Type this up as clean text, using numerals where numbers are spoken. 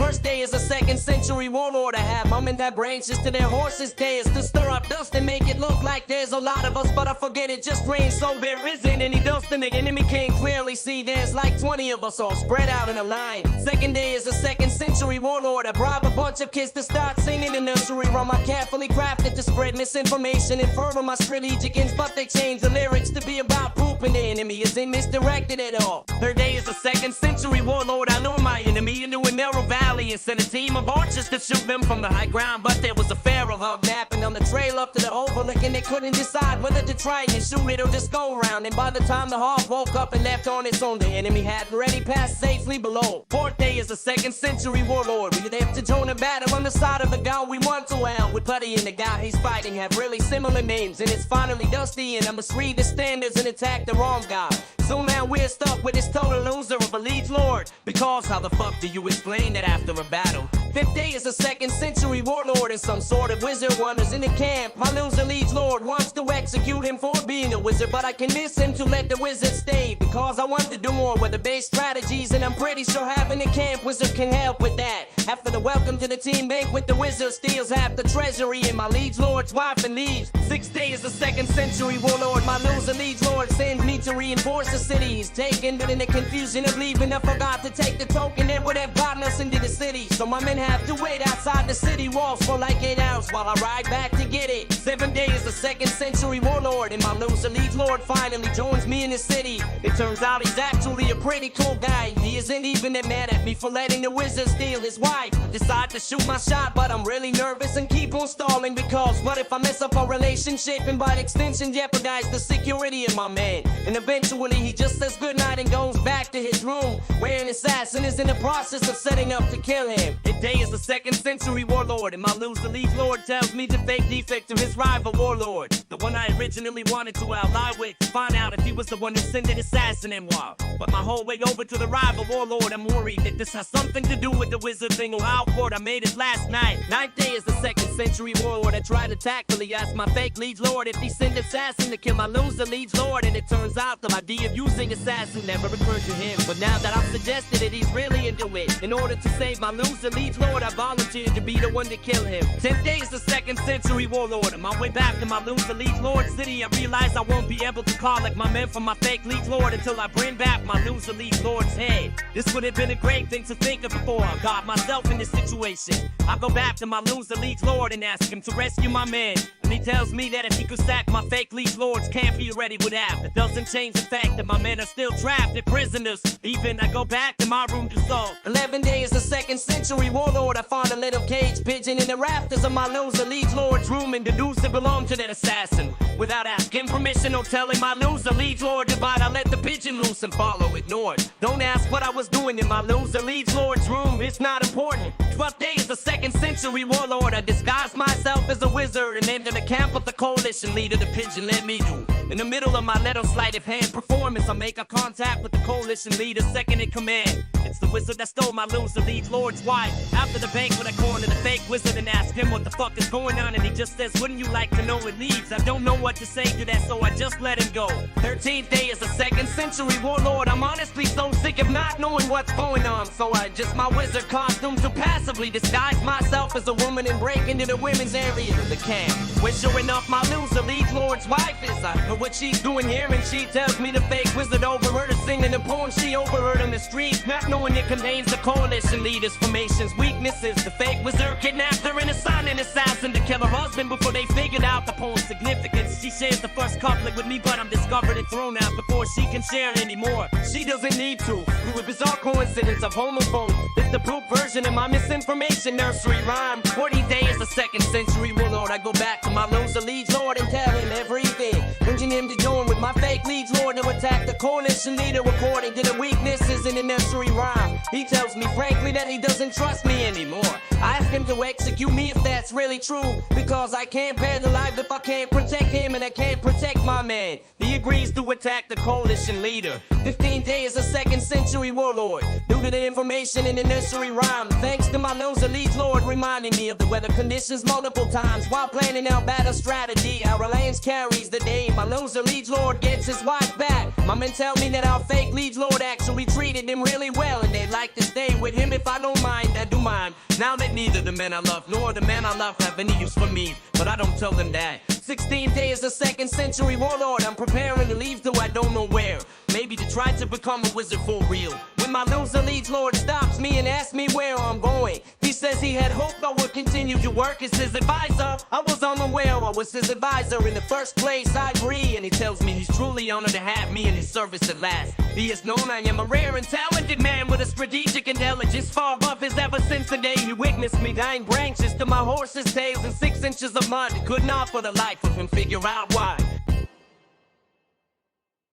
first day is a 2nd century warlord. I have mum and dad branches to their horses' tails to stir up dust and make it look like there's a lot of us, but I forget it just rains, so there isn't any dust, and the enemy can't clearly see there's like 20 of us all spread out in a line. Second day is a 2nd century warlord. I bribe a bunch of kids to start singing the nursery rhyme I carefully crafted to spread misinformation and further my strategic ends, but they change the lyrics to be about pooping the enemy isn't misdirected at all. Third day is a 2nd century warlord. I lure my enemy into a narrow valley and sent a team of archers to shoot them from the high ground, but there was a feral hog napping on the trail up to the overlook, and they couldn't decide whether to try and shoot it or just go around. And by the time the hog woke up and left on its own, the enemy had already passed safely below. Fourth day is a 2nd century warlord. We have to join a battle on the side of the guy we want to hell with Putty and the guy he's fighting have really similar names, and it's finally Dusty, and I must read the standards and attack the wrong guy. So now we're stuck with this total loser of a liege lord, because how the fuck do you explain that after a battle? Fifth day is a 2nd century warlord, and some sort of wizard wanders in the camp. My loser liege lord wants to execute him for being a wizard, but I convince him to let the wizard stay, because I want to do more with the base strategies, and I'm pretty sure having a camp wizard can help with that. After the welcome to the team banquet, the wizard steals half the treasury and my liege lord's wife and leaves. Sixth day is the 2nd century warlord. My loser liege lord sends me to reinforce the city. He's taken, but in the confusion of leaving, I forgot to take the token that would have gotten us into the city. So my men have to wait outside the city walls for like 8 hours while I ride back to get it. 7 days, the 2nd century warlord, and my loser liege lord finally joins me in the city. It turns out he's actually a pretty cool guy. He isn't even that mad at me for letting the wizard steal his wife. Decide to shoot my shot, but I'm really nervous and keep on stalling, because what if I mess up our relationship and by extension jeopardize the security of my man? And eventually he just says goodnight and goes back to his room, where an assassin is in the process of setting up to kill him. Today is the 2nd century warlord, and my loser liege lord tells me to fake defect to his rival warlord, the one I originally wanted to ally with, to find out if he was the one who sent an assassin in while. But my whole way over to the rival warlord, I'm worried that this has something to do with the wizard thing or how forward I made it last night. 9th day is the 2nd century warlord. I tried to tactfully ask my fake liege lord if he sent assassin to kill my loser liege lord, and it turns out the idea of using assassin never occurred to him. But now that I've suggested it, he's really into it. In order to save my loser liege lord, I volunteered to be the one to kill him. 10th day is the 2nd century warlord. On my way back to my loser liege lord city, I realize I won't be able to collect my men from my fake liege lord until I bring back my loser liege lord's head. This would have been a great thing to think of before I got myself in this situation. I go back to my loser liege lord and ask him to rescue my men, and he tells me that if he could sack my fake liege lord's camp, he already would have. It doesn't change the fact that my men are still trapped and prisoners. Even I go back to my room to solve. 11 days, the 2nd century warlord. I found a little cage pigeon in the rafters of my loser liege lord's room and deduced it belonged to that assassin. Without asking permission or telling my loser liege lord goodbye, I let the pigeon loose and follow ignored. Don't ask what I was doing in my loser liege lord's room, it's not important. 12th day is the 2nd century warlord. I disguised myself as a wizard and entered the camp of the coalition leader the pigeon let me do. In the middle of my little sleight of hand performance, I make a contact with the coalition leader second in command. It's the wizard that stole my loser liege lord's wife. After the banquet, I corner the fake wizard and ask him what the fuck is going on, and he just says, wouldn't you like to know it leaves? I don't know what to say to that, so I just let him go. 13th day is the 2nd century warlord. I'm honestly so sick of not knowing what's going on, so I adjust my wizard costume to passively disguise myself as a woman and break into the women's area of the camp, where sure enough my loser liege lord's wife is. I know what she's doing here, and she tells me the fake wizard overheard her singing the poem she overheard on the street, not knowing it contains the coalition leader's formation's weaknesses. The fake wizard kidnapped her and assigned an assassin to kill her husband before they figured out the poem's significance. She shares the first couplet with me, but I'm discovered and thrown out before she can share it anymore. She doesn't need to. Through a bizarre coincidence of homophone, it's the proof version of my misinformation nursery rhyme. 40th day is the 2nd century warlord. I go back to my loser liege lord and tell him everything, urging him to join with my fake liege lord to attack the coalition leader according to the weaknesses in the nursery rhyme. He tells me frankly that he doesn't trust me anymore. I ask him to execute me if that's really true, because I can't bear the life if I can't protect him, and I can't protect my man. He agrees to attack the coalition leader. 15th day is the 2nd century warlord. Due to the information in the nursery rhyme, thanks to my loser liege lord reminding me of the weather conditions multiple times while planning out battle strategy, our alliance carries the day. My loser liege lord gets his wife back. My men tell me that our fake liege lord actually treated him really well, and they'd like to stay with him if I don't mind. I do mind. time. Now that neither the men I love nor the man I love have any use for me, but I don't tell them that. 16 days, a second century warlord. I'm preparing to leave, though I don't know where. Maybe to try to become a wizard for real. When my loser leads lord stops me and asks me where I'm going, he says he had hoped I would continue to work as his advisor. I was unaware I was his advisor in the first place. I agree, and he tells me he's truly honored to have me in his service at last. He has known I am a rare and talented man with a strategic intelligence far above his ever since the day he witnessed me 9 branches to my horse's tails and 6 inches of mud. Could not for the life of him figure out why